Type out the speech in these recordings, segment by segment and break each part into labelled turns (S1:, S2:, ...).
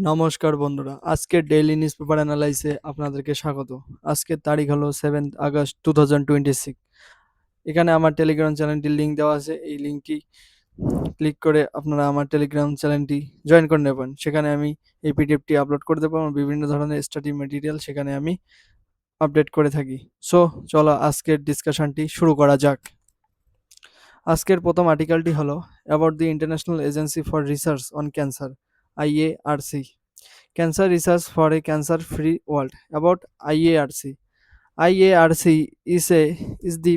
S1: নমস্কার বন্ধুরা, আজকের ডেইলি নিউজ পেপার অ্যানালাইসে আপনাদেরকে স্বাগত। আজকের তারিখ হলো 7th আগস্ট 2026। এখানে আমার টেলিগ্রাম চ্যানেলটির লিঙ্ক দেওয়া আছে। এই লিঙ্কটি ক্লিক করে আপনারা আমার টেলিগ্রাম চ্যানেলটি জয়েন করে নেবেন। সেখানে আমি এই পিডিএফটি আপলোড করে দেবো। আমার বিভিন্ন ধরনের স্টাডি মেটেরিয়াল সেখানে আমি আপডেট করে থাকি। সো চলো আজকের ডিসকাশনটি শুরু করা যাক। আজকের প্রথম আর্টিকেলটি হলো about the international agency for research on cancer, IARC. Cancer Research for a Cancer-Free World. About IARC. IARC is the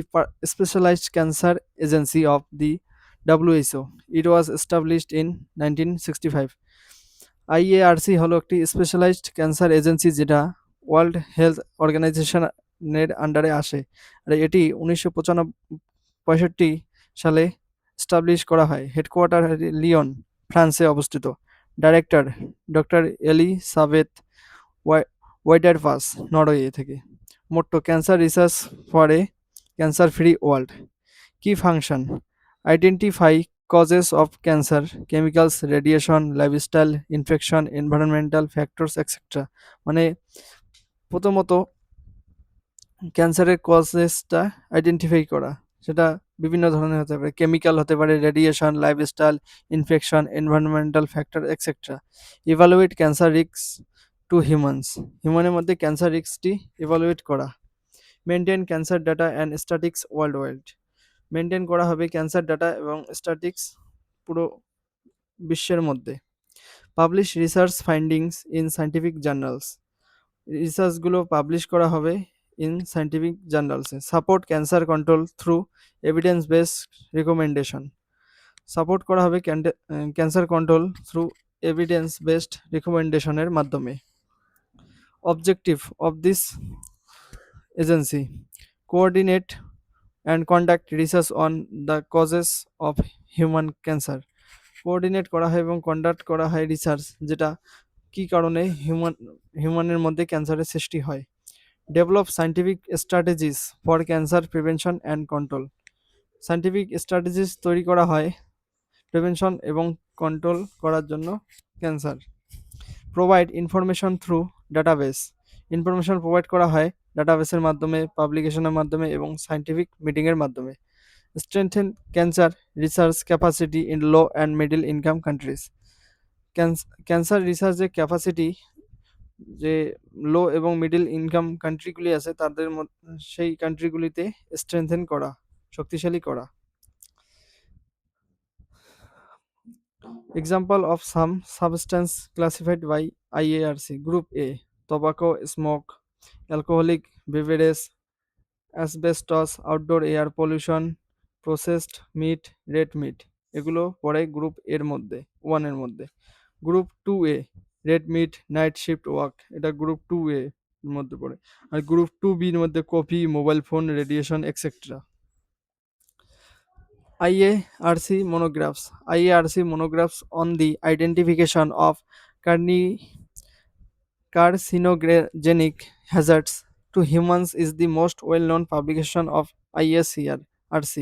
S1: specialized cancer agency of the WHO. It was established in 1965. IARC হলো একটি specialised cancer agency যেটা world health অর্গানাইজেশনের আন্ডারে আসে। আর এটি 1965 সালে establish করা হয়। হেডকোয়ার্টার লিওন, ফ্রান্সে অবস্থিত। Director doctor Elisabeth Weiderpass, Norway থেকে। Motto cancer research for a cancer free world. কি function? Identify causes of cancer, chemicals, radiation, lifestyle, infection, environmental factors, etc. মানে প্রথমত ক্যান্সারের কজেসটা আইডেন্টিফাই করা, সেটা বিভিন্ন ধরনের হতে পারে। কেমিক্যাল হতে পারে, radiation, lifestyle, infection, environmental factor, etcetera. Evaluate cancer risk to humans, হিউম্যানের মধ্যে ক্যান্সার রিস্কটি ইভালুয়েট করা। Maintain cancer data and statistics worldwide, maintain করা হবে ক্যান্সার ডাটা এবং স্ট্যাটিক্স পুরো বিশ্বের মধ্যে। Publish research findings in scientific journals, রিসার্চগুলো পাবলিশ করা হবে ইন সায়েন্টিফিক জার্নালসে। Support cancer control through evidence based recommendation, support করা হবে cancer control through evidence based রিকমেন্ডেশনের মাধ্যমে। Objective of this agency, coordinate and conduct research on the causes of human cancer, coordinate করা হয় এবং কন্ডাক্ট করা হয় রিসার্চ, যেটা কী কারণে হিউম্যানের মধ্যে ক্যান্সারের সৃষ্টি হয়। Develop scientific strategies for cancer prevention and control, scientific strategies তৈরি করা হয় প্রিভেনশন এবং কন্ট্রোল করার জন্য cancer. Provide information through database, information provide করা হয় ডাটাবেসের মাধ্যমে, পাবলিকেশনের মাধ্যমে এবং সায়েন্টিফিক মিটিংয়ের মাধ্যমে। Strengthen cancer research capacity in low and middle income countries, cancer রিসার্চের ক্যাপাসিটি যে লো এবং মিডল ইনকাম কান্ট্রিগুলি আছে তাদের সেই কান্ট্রিগুলিতে স্ট্রেংথেন করা, শক্তিশালী করা। Example of some substance classified by IARC, group A tobacco, smoke, alcoholic beverage, asbestos, outdoor air pollution, processed meat, red meat, এগুলো পড়ে গ্রুপ এর মধ্যে, 1-এর মধ্যে। Group 2A red meat, night shift work, এটা গ্রুপ 2A এর মধ্যে পড়ে। আর গ্রুপ 2Bর মধ্যে coffee, mobile phone, radiation, etcetera. IARC monographs, IARC monographs on the identification of carcinogenic hazards to humans is the most well-known publication of IARC.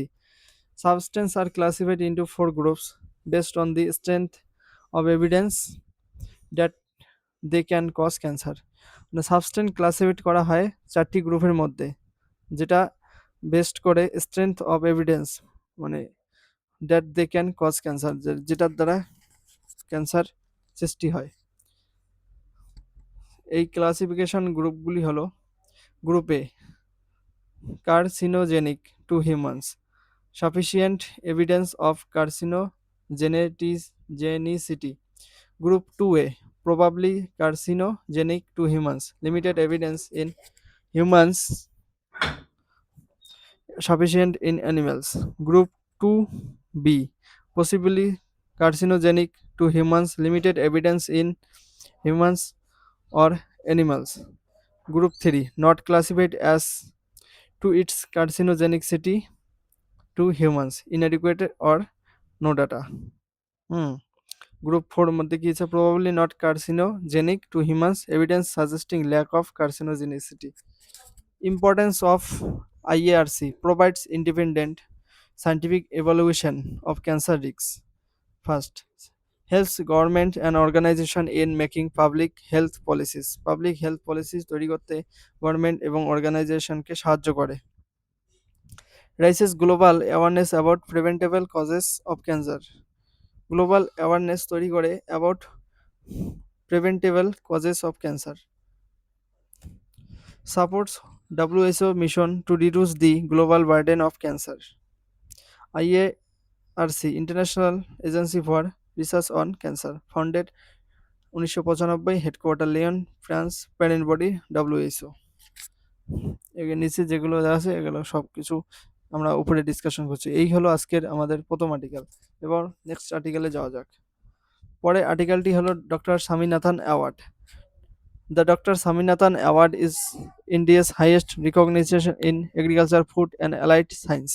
S1: Substances are classified into 4 groups based on the strength of evidence that they can cause cancer. Substance classified করা হয় 4টি গ্রুপের মধ্যে, যেটা best করে strength of evidence, মানে that they can cause cancer, যেটার দ্বারা ক্যান্সার সৃষ্টি হয়। এই ক্লাসিফিকেশন গ্রুপগুলি হলো: group A carcinogenic to humans, sufficient evidence of carcinogenicity. Group 2A probably carcinogenic to humans, limited evidence in humans, sufficient in animals. Group 2B possibly carcinogenic to humans, limited evidence in humans or animals. Group 3 not classified as to its carcinogenicity to humans, inadequate or no data. Group 4 মধ্যে কি আছে? Probably not carcinogenic to humans, evidence suggesting lack of carcinogenicity. Importance of IARC provides independent scientific evaluation of cancer risks. First, helps government and organization in making public health policies তৈরি করতে government এবং অর্গানাইজেশনকে সাহায্য করে raises global awareness about preventable causes of cancer global awareness তৈরি করে about preventable causes of cancer supports WHO mission to reduce the global burden of cancer IARC International Agency for Research on Cancer founded 1995 headquarter Lyon France parent body WHO এর নিচে যেগুলো আছে এগুলো সব কিছু আমরা উপরে ডিসকাশন করছি এই হলো আজকের আমাদের প্রথম আর্টিকেল এবার নেক্সট আর্টিকেলে যাওয়া যাক পরে আর্টিকেলটি হলো doctor Swaminathan award the doctor Swaminathan award is India's highest recognition in agriculture food and allied science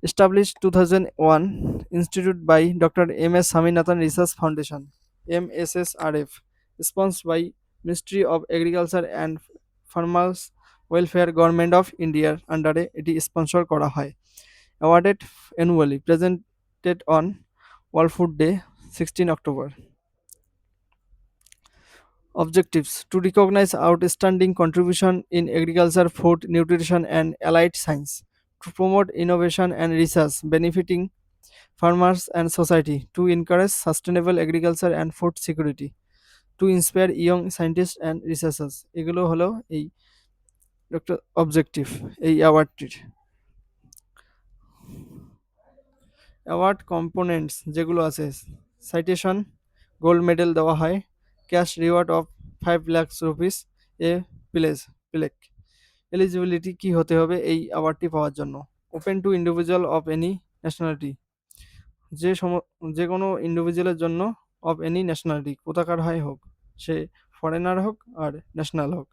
S1: established 2001 institute by Dr. M.S. Swaminathan Research Foundation MSSRF sponsored by Ministry of Agriculture and Farmers Welfare Government of India আন্ডারে এটি sponsor করা হয় awarded annually presented on World Food Day 16 October objectives to recognize outstanding contribution in agriculture food nutrition and allied science to promote innovation and research benefiting farmers and society to encourage sustainable agriculture and food security to inspire young scientists and researchers এগুলো হলো এই doctor objective এই অ্যাওয়ার্ডটির award components যেগুলো আছে citation gold medal দেওয়া হয় cash reward of 5 lakh rupees A plaque eligibility কি হতে হবে এই অ্যাওয়ার্ডটি পাওয়ার জন্য open to individual of any nationality যে কোনো ইন্ডিভিজুয়ালের জন্য অফ এনি ন্যাশনালিটি কোথাকার হয় হোক সে ফরেনার হোক আর ন্যাশনাল হোক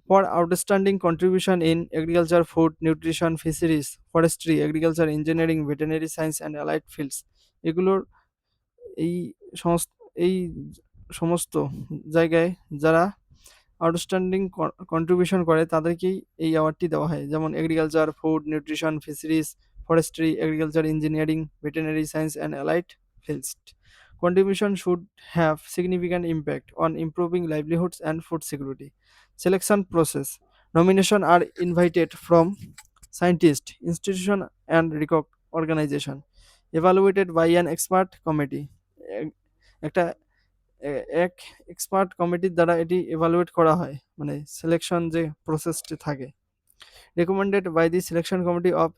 S1: for outstanding contribution in agriculture food nutrition fisheries forestry agriculture engineering veterinary science and allied fields এগুলোর এই সমস্ত এই সমস্ত জায়গায় যারা আউটস্ট্যান্ডিং কন্ট্রিবিউশন করে তাদেরকেই এই অ্যাওয়ার্ডটি দেওয়া হয় যেমন agriculture food nutrition fisheries forestry agriculture engineering veterinary science and allied fields contribution should have significant impact on improving livelihoods and food security selection process nomination are invited from scientists institution and organization evaluated by an expert committee একটা এক expert কমিটির দ্বারা এটি evaluate করা হয় মানে selection যে প্রসেসটি থাকে recommended by the selection committee of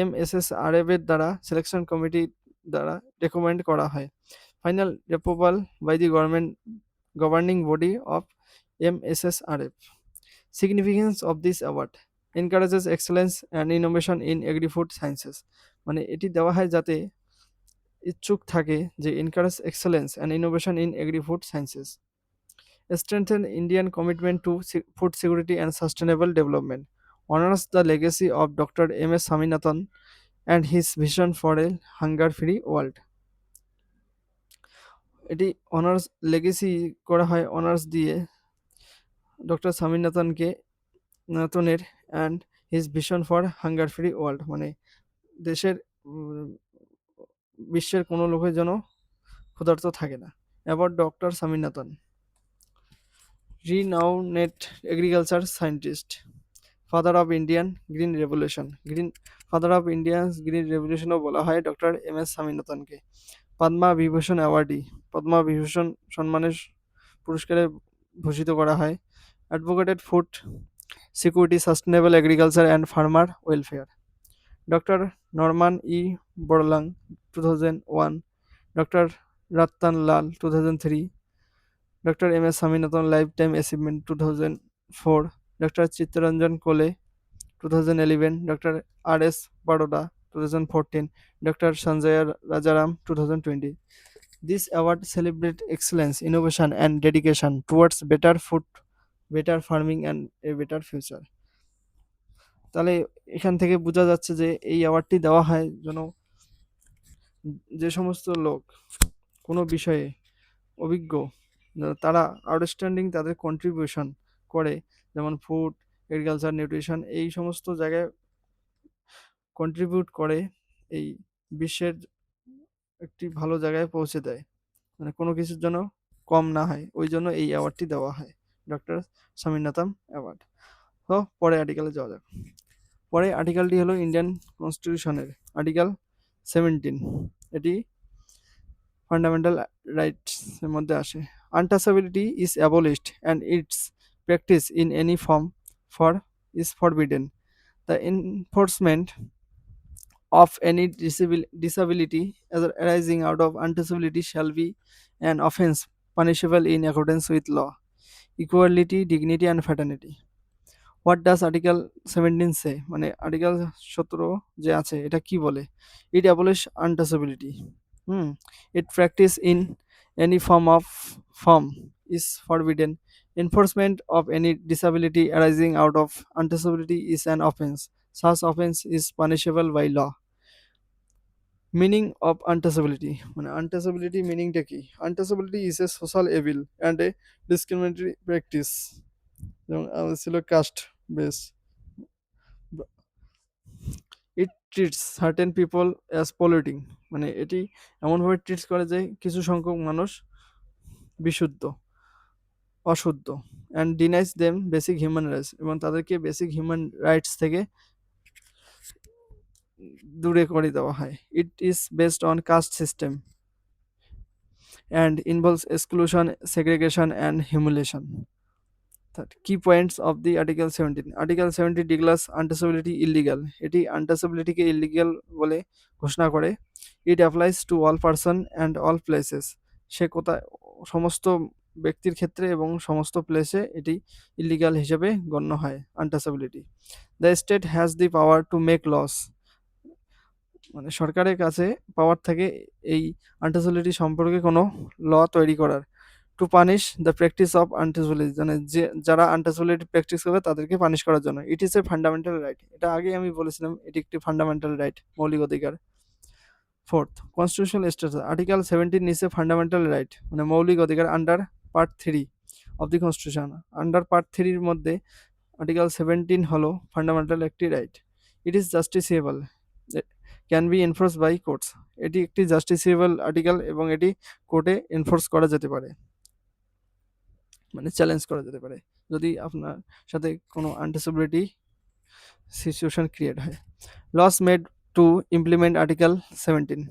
S1: MSSRF এর দ্বারা সিলেকশন কমিটি দ্বারা রেকমেন্ড করা হয় final approval by the governing body of MSSRF significance of this award encourages excellence and innovation in agri food sciences মানে এটি দেওয়া হয় যাতে ইচ্ছুক থাকে যে encourage excellence and innovation in agri food sciences strengthen Indian commitment to food security and sustainable development, honors the legacy of Dr. M.S. Swaminathan and his vision for a hunger-free world. এটি honours legacy করা হয় honours দিয়ে doctor স্বামীনাথনের and his vision for hunger free world মানে দেশের বিশ্বের কোনো লোকের যেন ক্ষুধার্ত থাকে না about doctor Swaminathan renowned agriculture scientist father of Indian green revolution father of India's green revolution বলা হয় ডক্টর এম এস স্বামীনাথনকে পদ্মা বিভূষণ অ্যাওয়ার্ডি পদ্মা বিভূষণ সম্মানের পুরস্কারে ভূষিত করা হয় advocated food security sustainable agriculture and farmer welfare doctor Norman E Borlaug 2001 doctor Ratan Lal 2003 Dr. M. S. Swaminathan Lifetime Achievement 2004, Dr. Chittaranjan Kole 2011, Dr. R. S. Baroda 2014, Dr. Sanjaya Rajaram 2020. This award celebrates excellence, innovation, and dedication towards better food, better farming, and a better future. তাহলে এখান থেকে বোঝা যাচ্ছে যে এই অ্যাওয়ার্ডটি দেওয়া হয় যেন যে সমস্ত লোক কোনো বিষয়ে অভিজ্ঞ তারা আউটস্ট্যান্ডিং তাদের কন্ট্রিবিউশন করে যেমন ফুড এগ্রিকালচার নিউট্রিশন এই সমস্ত জায়গায় কন্ট্রিবিউট করে এই বিশ্বের একটি ভালো জায়গায় পৌঁছে দেয়, মানে কোনো কিছুর জন্য কম না হয়, ওই জন্য এই অ্যাওয়ার্ডটি দেওয়া হয়, ডক্টর স্বামীনাথন অ্যাওয়ার্ড। তো পরে আর্টিকেলে যাওয়া যাক। পরে আর্টিকেলটি হলো ইন্ডিয়ান কনস্টিটিউশনের আর্টিকেল 17। এটি ফান্ডামেন্টাল রাইটস এর মধ্যে আসে। Untouchability is abolished and it's practice in any form for is forbidden. The enforcement of any disability arising out of untouchability shall be an offence punishable in accordance with law, equality, dignity and fraternity. What does article 17 সে, মানে article 17 যে আছে এটা কি বলে? It abolish untouchability, it practice in any form is forbidden, enforcement of any disability arising out of untouchability is an offense, such offense is punishable by law. Meaning of untouchability, মানে untouchability মিনিংটা কি? Untouchability is a social evil and a discriminatory practice, যেমন ছিল caste base. It treats certain people as polluting, মানে এটি এমনভাবে treats করে যে কিছু সংখ্যক মানুষ বিশুদ্ধ, অশুদ্ধ, and denies them basic human rights, এবং তাদেরকে বেসিক হিউম্যান রাইটস থেকে দূরে করে দেওয়া হয়। It is based on caste system and involves exclusion, segregation, and humiliation. That key points of the Article 17. Article 17 declares untouchability illegal. এটি untouchability কে illegal বলে ঘোষণা করে। It applies to all person and all places. সে কোথায়, সমস্ত ব্যক্তির ক্ষেত্রে এবং সমস্ত প্লেসে এটি ইলিগাল হিসেবে গণ্য হয় untouchability. The state has the power to make laws. মানে সরকারের কাছে পাওয়ার থাকে এই আনটাচেবিলিটি সম্পর্কে কোনো ল তৈরি করার। Two punish the practice of untouchability, মানে যে যারা আনটাচেবিলিটি প্র্যাকটিস করবে তাদেরকে পানিশ করার জন্য। It is a fundamental right, এটা আগে আমি বলেছিলাম, এটি একটি ফান্ডামেন্টাল রাইট, মৌলিক অধিকার। Fourth, constitutional status. Article 17 is a fundamental right, মানে মৌলিক অধিকার under part 3 of the constitution. Under part 3-র মধ্যে আর্টিকেল 17 হলো ফান্ডামেন্টাল একটি right. It is justiciable, can be enforce by courts. এটি একটি জাস্টিসিয়েবল আর্টিকেল এবং এটি কোর্টে এনফোর্স করা যেতে পারে, মানে চ্যালেঞ্জ করা যেতে পারে যদি আপনার সাথে কোনো আনটাচেবিলিটি সিচুয়েশন ক্রিয়েট হয়। Laws made to implement article 17,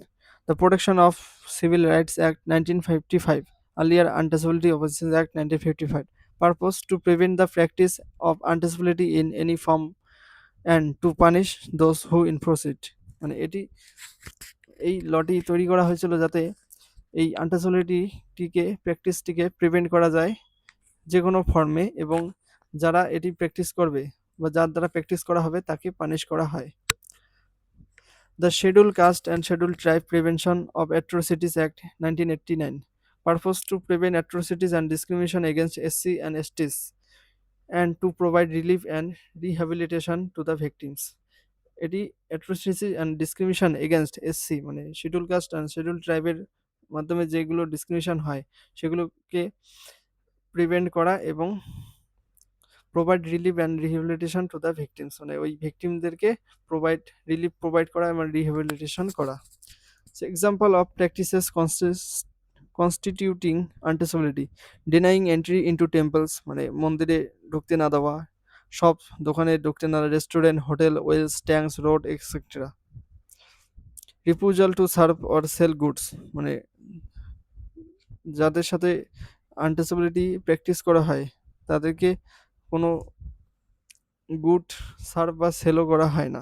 S1: the protection of civil rights act 1955, earlier untouchability opposition act 1955, purpose to prevent the practice of untouchability in any form and to punish those who enforce it. মানে এটি, এই লটি তৈরি করা হয়েছিল যাতে এই আনটাচেবিলিটিকে প্র্যাকটিসটিকে prevent করা যায় যে কোনো ফর্মে, এবং যারা এটি প্র্যাকটিস করবে বা যার দ্বারা প্র্যাকটিস করা হবে তাকে পানিশ করা হয়। The schedule caste and schedule tribe prevention of atrocities act 1989, purpose to prevent atrocities and discrimination against SC and STs and to provide relief and rehabilitation to the victims. এটি atrocity and discrimination against SC, মানে schedule caste and schedule ট্রাইবের মাধ্যমে যেগুলো discrimination হয় সেগুলোকে prevent করা এবং provide relief and rehabilitation to the victims, মানে ওই ভিকটিমদেরকে রিলিফ প্রোভাইড করা এবং রিহ্যাবিলিটেশন করা। Example of practices constituting untouchability: denying entry into temples, মানে মন্দিরে ঢুকতে না দেওয়া, সব দোকানে ঢুকতে না দেওয়া, restaurant, hotel, wells, tanks, road etcetera. Refusal to serve or sell goods, মানে যাদের সাথে আনটাচেবিলিটি প্র্যাকটিস করা হয় তাদেরকে কোনো গুড সার্ভ বা সেলও করা হয় না।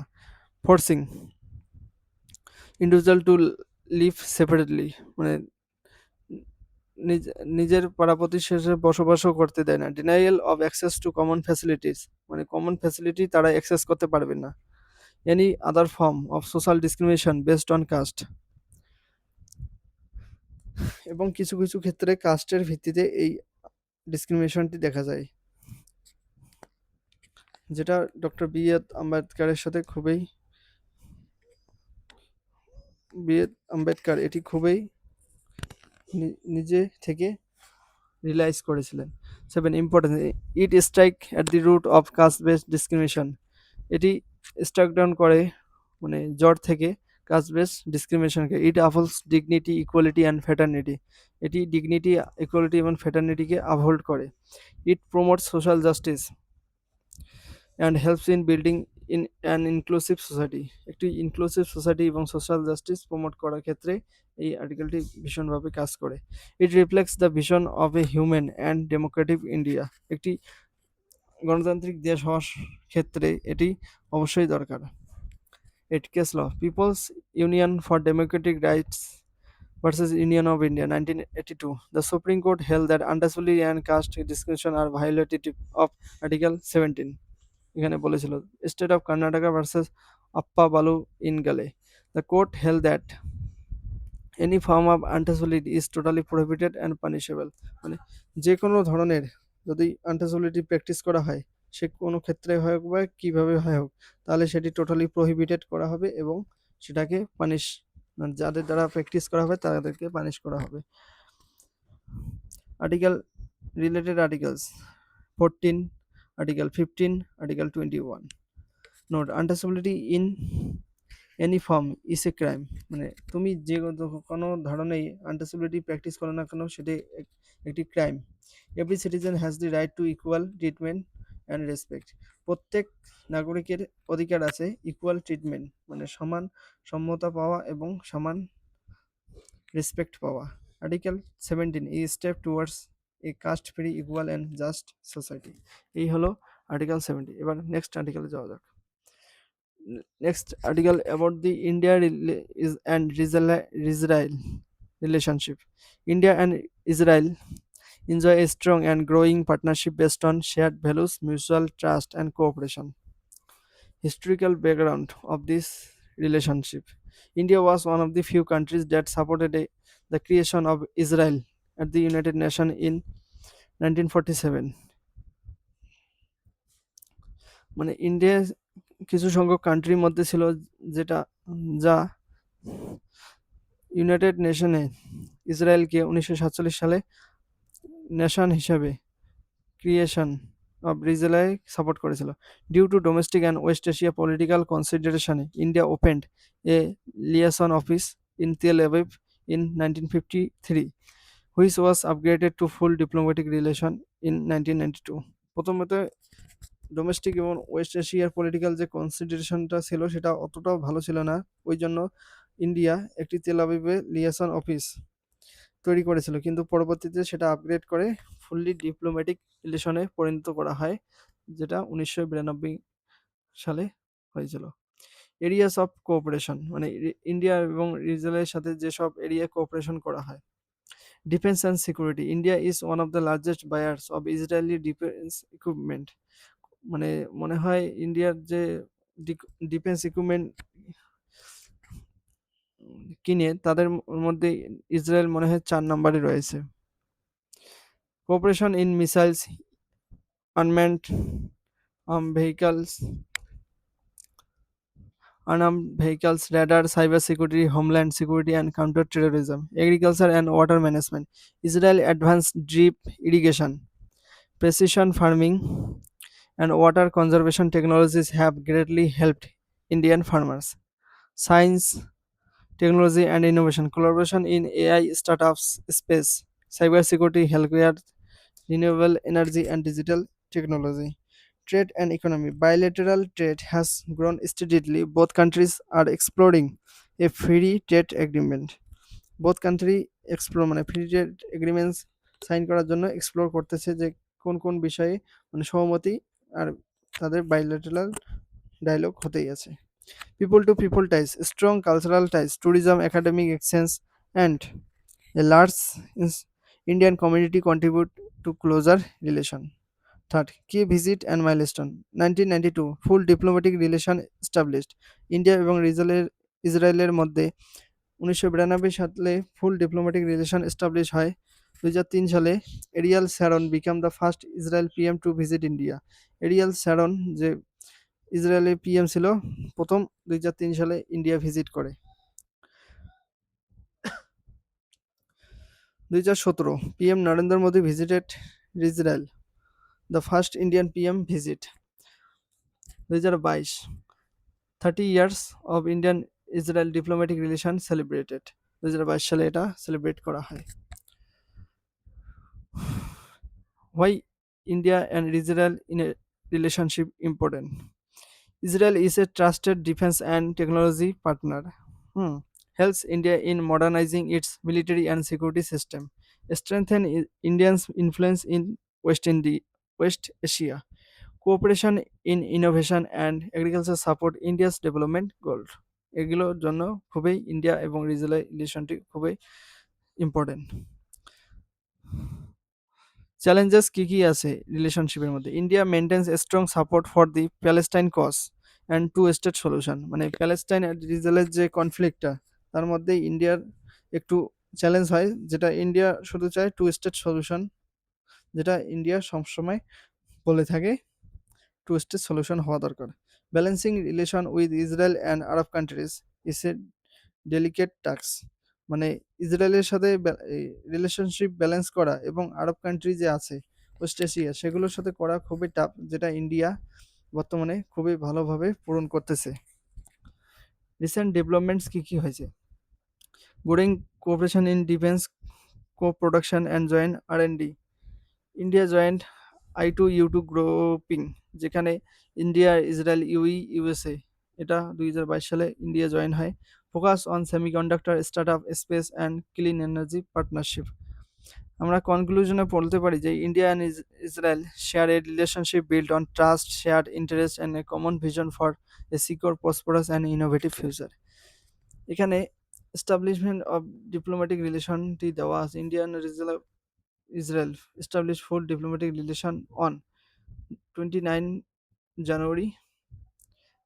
S1: Forcing individual to live separately, মানে নিজের পাড়া প্রতিবেশীর বসবাসও করতে দেয় না। Denial of access to common facilities, মানে কমন ফ্যাসিলিটি তারা অ্যাক্সেস করতে পারবে না। Any other form of social discrimination based on caste, এবং কিছু কিছু ক্ষেত্রে কাস্টের ভিত্তিতে এই ডিসক্রিমিনেশনটি দেখা যায়, যেটা ডক্টর বি.আর. আম্বেদকরের সাথে আম্বেদকর এটি খুবই নিজে থেকে রিয়েলাইজ করেছিলেন। 7 importance, it strike at the root of caste based discrimination, এটি স্ট্রাইক ডাউন করে, মানে জড় থেকে কাস্ট বেস ডিসক্রিমিনেশনকে। It upholds dignity, equality and fraternity. এটি ডিগনিটি, ইকুয়ালিটি এবং ফ্র্যাটার্নিটিকে আপহোল্ড করে। It promotes social justice and helps in building in an inclusive society. একটি ইনক্লুসিভ সোসাইটি এবং সোশ্যাল জাস্টিস প্রমোট করার ক্ষেত্রে এই আর্টিকেলটি ভীষণভাবে কাজ করে। It reflects the vision of a human and democratic India. একটি গণতান্ত্রিক দেশ হওয়ার ক্ষেত্রে এটি অবশ্যই দরকার। At case law, people's union for democratic rights versus Union of India 1982. The Supreme Court held that untouchability and caste discrimination are violative of Article 17. এখানে বলেছিল state of Karnataka versus Appa বালু ইন গালে। The court held that any form of untouchability is totally prohibited and punishable. মানে যে কোনো ধরনের যদি untouchability practice করা হয়, সে কোনো ক্ষেত্রে হোক বা কীভাবে হয় হোক, তাহলে সেটি টোটালি প্রহিবিটেড করা হবে এবং সেটাকে পানিশ, মানে যাদের দ্বারা প্র্যাকটিস করা হবে তাদেরকে পানিশ করা হবে। Article related articles 14, Article 15, Article 21. Note, untouchability in any form is a crime. মানে তুমি যে কোনো ধরনের আনটাচেবিলিটি প্র্যাকটিস করো না কেন, সেটি একটি crime. Every citizen has the right two equal treatment and respect. প্রত্যেক নাগরিকের অধিকার আছে ইকুয়াল ট্রিটমেন্ট, মানে সমান সম্মতা পাওয়া এবং সমান রেসপেক্ট পাওয়া। Article 17 is step towards a caste free, equal and just society. এই হলো আর্টিকেল 70। এবার নেক্সট আর্টিকেলে যাওয়া যাক। Next article about the India and Israel relationship. India and Israel enjoy a strong and growing partnership based on shared values, mutual trust, and cooperation. Historical background of this relationship. India was one of the few countries that supported the creation of Israel at the United Nations in 1947. মানে India কিছু সংখ্যক কান্ট্রির মধ্যে ছিল যেটা যা United নেশনে ইসরায়েলকে 1947 সালে নেশন হিসেবে ক্রিয়েশন অফ ইসরায়েল সাপোর্ট করেছিল। Due to domestic and west Asia political কনসিডারেশনে India opened a liaison office in Tel Aviv in 1953, which was upgraded to full diplomatic relation in 1992. প্রথমত ডোমেস্টিক এবং West এশিয়ার political যে কনসিডারেশনটা ছিল সেটা অতটাও ভালো ছিল না, ওই জন্য ইন্ডিয়া একটি তেল আবিবে লিয়াসন অফিস তৈরি করেছিল, কিন্তু পরবর্তীতে সেটা আপগ্রেড করে ফুললি ডিপ্লোম্যাটিক রিলেশনে পরিণত করা হয়, যেটা 1992 সালে হয়েছিল। এরিয়াস অফ কোঅপারেশন, মানে ইন্ডিয়া এবং ইসরায়েলের সাথে যেসব এরিয়া কোঅপারেশন করা হয়। Defence and security, India is one of the largest buyers of Israeli defence equipment. মানে মনে হয় ইন্ডিয়ার যে ডিফেন্স ইকুইপমেন্ট কিনে তাদের মধ্যে ইসরায়েল মনে হয় 4 নম্বরে রয়েছে। Cooperation in missiles, unmanned vehicles, unarmed vehicles, radar, cyber security, homeland security, and counter-terrorism, agriculture and water management. Israel advanced drip irrigation, precision farming, and water conservation technologies have greatly helped Indian farmers. Science, technology, and innovation, collaboration in AI startups, space, cybersecurity, healthcare, renewable energy, and digital technology. Trade and economy. Bilateral trade has grown steadily. Both countries are exploring a free trade agreement. Both country explore মানে free trade agreements sign করার জন্য explore করতেছে যে কোন কোন বিষয়ে মানে সহমতি, আর তাদের বাইলেটারাল ডায়লগ হতেই আছে। People to people ties, strong cultural ties, tourism, academic exchange and a large Indian community contribute to closer relation. Third, key visit and milestone. 1992, full diplomatic relation established. India এবং ইসরায়েলের মধ্যে 1992 সালে ফুল diplomatic relation establish হয়। 2003 সালে Ariel Sharon became the first Israel PM to visit India. Ariel Sharon যে ইসরায়েলের PM ছিল প্রথম 2003 সালে ইন্ডিয়া ভিজিট করে। 2017, PM Narendra Modi visited Israel, the first Indian PM visit. 2022, 30 years of Indian Israel diplomatic relation celebrated, 2022 সালে এটা সেলিব্রেট করা হয়। Why India and Israel in a relationship important? Israel is a trusted defense and technology partner. Helps India in modernizing its military and security system, strengthen India's influence in West Asia, cooperation in innovation and agriculture support India's development goals. এগুলোর জন্য খুবই India এবং Israel রিলেশনটি খুবই important. Challenges কি কি আছে রিলেশনশিপের মধ্যে? India maintains a strong support for the Palestine cause and two state solution, মানে প্যালেস্টাইন আর ইসরায়েলের যে কনফ্লিক্টটা তার মধ্যে ইন্ডিয়ার একটু চ্যালেঞ্জ হয়, যেটা ইন্ডিয়া শুধু চায় টু স্টেট সলিউশন, যেটা ইন্ডিয়া সবসময় বলে থাকে টু স্টেট সলিউশন হওয়া দরকার। Balancing relation with Israel and Arab countries is A delicate task, মানে ইসরায়েলের সাথে রিলেশনশিপ ব্যালেন্স করা এবং আরব কান্ট্রি যে আছে ওয়েস্ট এশিয়া সেগুলোর সাথে করা খুবই টাফ, যেটা ইন্ডিয়া বর্তমানে খুবই ভালোভাবে পূরণ করতেছে। রিসেন্ট ডেভেলপমেন্টস কি কি হয়েছে? Growing cooperation in defence co-production and joint R&D. India joint I2U2 grouping, যেখানে ইন্ডিয়া, ইসরায়েল, ইউএসএ, এটা 2022 সালে ইন্ডিয়া জয়েন হয়। Focus on semiconductor startup space and clean energy partnership. আমরা কনক্লুশনে বলতে পারি যে India and Israel share A relationship build on trust, shared interest and a common vision for a secure, prosperous and innovative future. এখানে establishment of diplomatic রিলেশনটি দেওয়া আছে। India and Israel established full diplomatic relation on 29 জানুয়ারি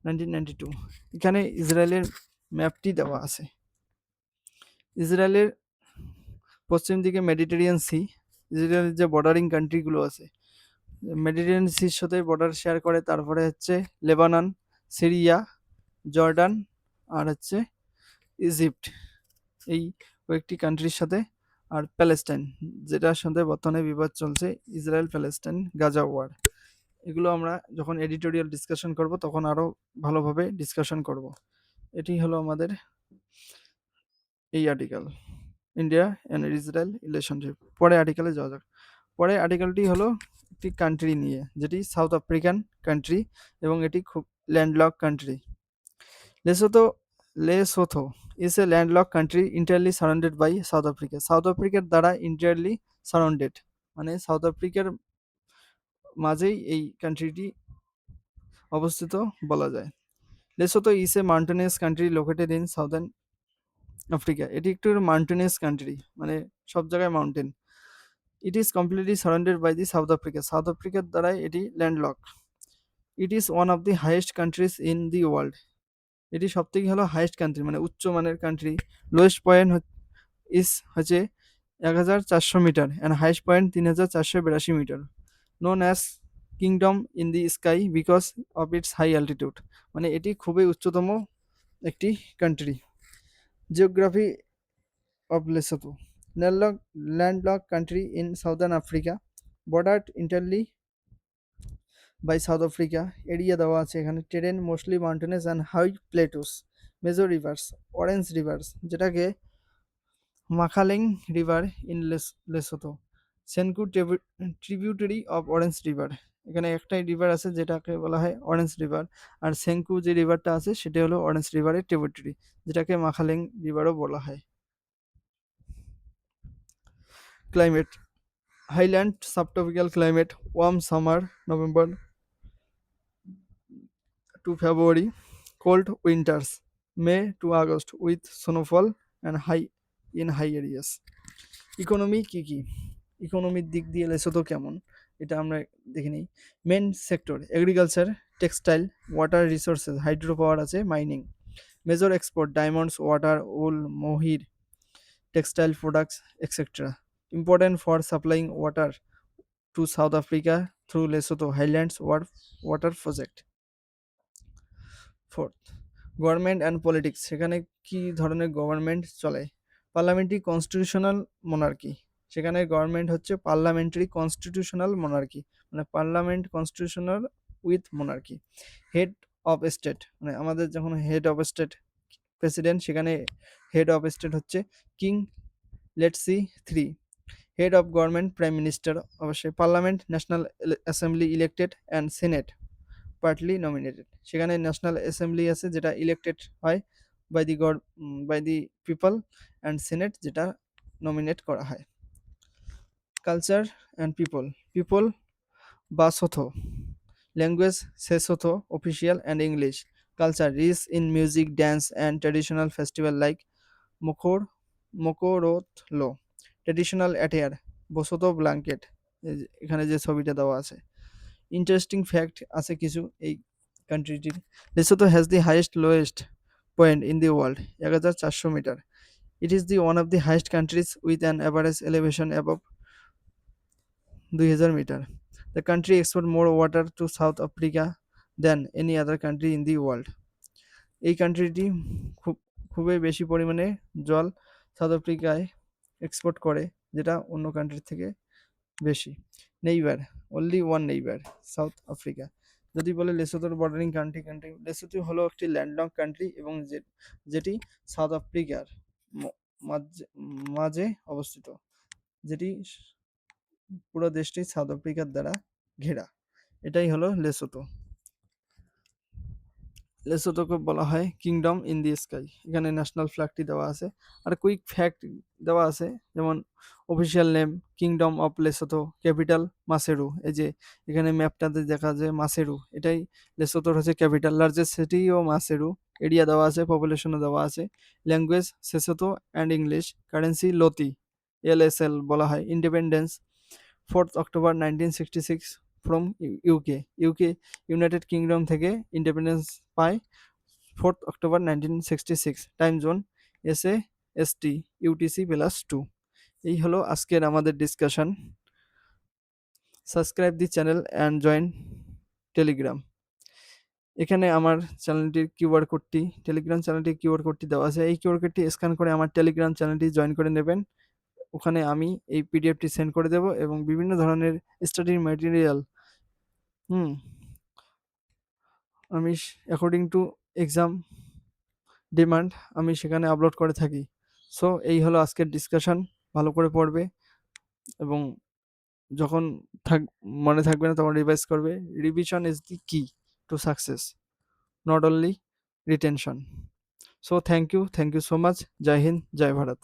S1: 1992। এখানে ইসরায়েলের ম্যাপটি দেওয়া আছে। ইসরায়েলের পশ্চিম দিকে Mediterranean C, ইসরায়েলের যে বর্ডারিং কান্ট্রিগুলো আছে মেডিটেরিয়ান সির সাথে বর্ডার শেয়ার করে, তারপরে হচ্ছে লেবানন, সিরিয়া, জর্ডান আর হচ্ছে ইজিপ্ট, এই কয়েকটি কান্ট্রির সাথে, আর প্যালেস্টাইন যেটার সাথে বর্তমানে বিবাদ চলছে, ইসরায়েল প্যালেস্টাইন গাজা ওয়ার। এগুলো আমরা যখন এডিটোরিয়াল ডিসকাশন করব তখন আরও ভালোভাবে ডিসকাশন করব। এটি হলো আমাদের এই article, India and Israel relationship. পরে আর্টিকেলে যাওয়া যাক। পরে আর্টিকেলটি হলো একটি কান্ট্রি নিয়ে, যেটি সাউথ আফ্রিকান কান্ট্রি এবং এটি খুব landlock country. Lesotho is a landlock country entirely surrounded by South Africa. South আফ্রিকার দ্বারা ইন্টারলি সারাউন্ডেড, মানে সাউথ আফ্রিকার মাঝেই এই কান্ট্রিটি অবস্থিত বলা যায়। Lesotho is a mountainous country located in southern Africa. এটি একটু মাউন্টেনিয়াস কান্ট্রি, মানে সব জায়গায় mountain. It is completely surrounded by the South Africa. South আফ্রিকার দ্বারাই এটি landlock. It is one of the highest countries in the world. এটি সবথেকে হলো হাইয়েস্ট কান্ট্রি, মানে উচ্চ মানের কান্ট্রি। লোয়েস্ট পয়েন্ট হচ্ছে 1400 metre and highest point 3482 metre. Known as kingdom in the sky because of its high altitude, মানে এটি খুবই উচ্চতম একটি country. Geography of Lesotho, landlocked country in southern Africa, bordered entirely by South Africa. Area দেওয়া আছে এখানে। Terrain mostly mountainous and high plateaus. Major rivers, orange rivers, যেটাকে Makhaleng river in Lesotho, Senqu tributary of Orange river. এখানে একটাই river আছে যেটাকে বলা হয় অরেঞ্জ রিভার, আর সেনকু যে রিভারটা আছে সেটা হলো অরেঞ্জ রিভারের ট্রিবিউটারি, যেটাকে মাখালেং রিভারও বলা হয়। Climate, highland subtropical climate, warm summer November to February, cold winters May to August with snowfall and high in high areas. Economy কি কি? ইকোনমির দিক দিয়ে লেসোথো কেমন এটা আমরা দেখে নিই। Main sector agriculture, textile, water resources, hydro power আছে, mining. Major export diamonds, water, wool, mohair, textile products etcetera. Important for supplying water to South Africa through Lesotho Highlands water project. Fourth, government and politics, সেখানে কি ধরনের government চলে? Parliamentary constitutional monarchy, সেখানে government হচ্ছে parliamentary constitutional monarchy, মানে parliament constitutional with monarchy. Head of state, মানে আমাদের যখন হেড অফ স্টেট প্রেসিডেন্ট, সেখানে হেড অফ স্টেট হচ্ছে king. Let's see 3, head of government prime minister অবশ্যই। Parliament national assembly elected and senate partly nominated, সেখানে national assembly আছে যেটা elected হয় by the God, by the people, and senate যেটা nominate করা হয়। Culture and people, people Basotho, language Sesotho, official and English. Culture rich in music, dance and traditional festival like মুখর Mokorotlo, traditional অ্যাটেয়ার বসতো blanket, এখানে যে ছবিটা দেওয়া আছে। ইন্টারেস্টিং ফ্যাক্ট আছে কিছু এই কান্ট্রিটির। Lesotho has the highest lowest point in the world, 1400 metre. It is the one of the highest countries with an average elevation above 2000 metre. The country export more water to South Africa than any other country in the world. এই কান্ট্রিটি খুব খুবই বেশি পরিমাণে জল south আফ্রিকায় export করে, যেটা অন্য কান্ট্রির থেকে বেশি। Neighbour, only one neighbour south Africa. যদি বলে লেসোথোর বর্ডারিং কান্ট্রি, লেসোথো হলো একটি ল্যান্ডলক কান্ট্রি এবং যেটি সাউথ আফ্রিকার মাঝে অবস্থিত, যেটি পুরো দেশটি সাউথ আফ্রিকার দ্বারা ঘেরা। এটাই হলো লেসোথো। লেসোথোকে বলা হয় কিংডম ইন দি স্কাই, এখানে ন্যাশনাল ফ্ল্যাগটি দেওয়া আছে। আর কুইক ফ্যাক্ট দেওয়া আছে, যেমন official name kingdom of Lesotho, capital Maseru, এই যে এখানে ম্যাপটাতে দেখা যায় মাসেরু, এটাই লেসোথোর হচ্ছে ক্যাপিটাল। লার্জেস্ট সিটিও মাসেরু, এরিয়া দেওয়া আছে, পপুলেশনও দেওয়া আছে। Language Sesotho and English. Currency loti, LSL বলা হয়। Independence 4th October 1966 from UK, united kingdom থেকে ইন্ডিপেন্ডেন্স পায় 4th October 1966। Time zone SA ST UTC +2। এই হলো আজকের আমাদের discussion. Subscribe the channel and join Telegram. এখানে আমার চ্যানেলটির কিউআর কোডটি, টেলিগ্রাম চ্যানেলটির কিউআর কোডটি দেওয়া আছে। এই কিউআর কোডটি স্ক্যান করে আমার টেলিগ্রাম চ্যানেলটি জয়েন করে নেবেন। ওখানে আমি এই পিডিএফটি সেন্ড করে দেব এবং বিভিন্ন ধরনের স্টাডি ম্যাটেরিয়াল আমি অ্যাকর্ডিং টু এক্সাম ডিমান্ড আমি সেখানে আপলোড করে থাকি। সো এই হলো আজকের ডিসকাশন। ভালো করে পড়বে এবং যখন মনে থাকবে না তখন রিভাইজ করবে। Revision is the key to success, not only retention. So thank you so much. জয় হিন্দ, জয় ভারত।